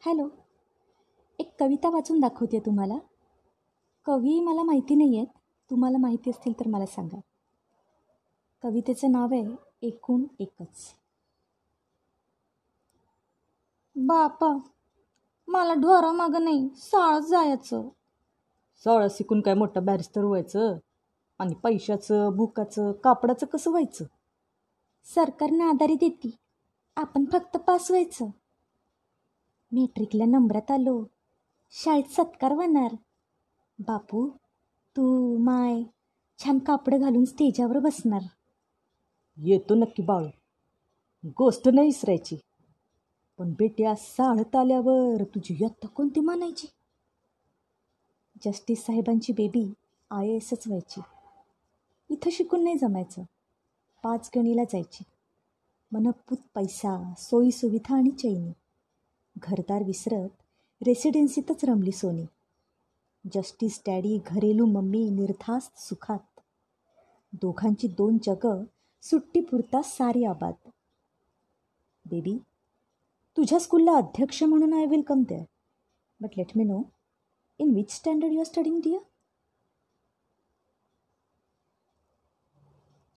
Hello. एक कविता वाचून दाखवते तुम्हाला. कवी मला माहिती नाही आहेत, तुम्हाला माहिती असतील तर मला सांगा. कवितेचं नाव आहे एकूण एकच. बापा, मला ढोरामागं नाही शाळेत जायचं. शाळा शिकून काय मोठं बॅरिस्टर व्हायचं? आणि पैशाचं बुकाचं कापडाचं कसं व्हायचं? सरकारनं आधारित देते, आपण फक्त पास व्हायचं. मॅट्रिकला नंबरात आलो, शाळेत सत्कार होणार. बापू, तू माय छान कापडं घालून स्टेजावर बसणार. येतो नक्की बाळू, गोष्ट नाही विसरायची. पण बेट्या, शाळेत आल्यावर तुझी इयत्ता कोणती म्हणायची? जस्टिस साहेबांची बेबी IASच व्हायची. इथं शिकून नाही जमायचं. 5 गणीला जायची. मनपूत पैसा, सोयीसुविधा आणि चैनी. घरदार विसरत रेसिडेन्सीतच रमली सोनी. जस्टिस डॅडी, घरेलू मम्मी, निर्धास्त सुखात. दोघांची 2 जगं, सुट्टी पुरता सारी आबाद. बेबी, तुझ्या स्कूलला अध्यक्ष म्हणून I will come there. But let me know, in which standard you are studying dear?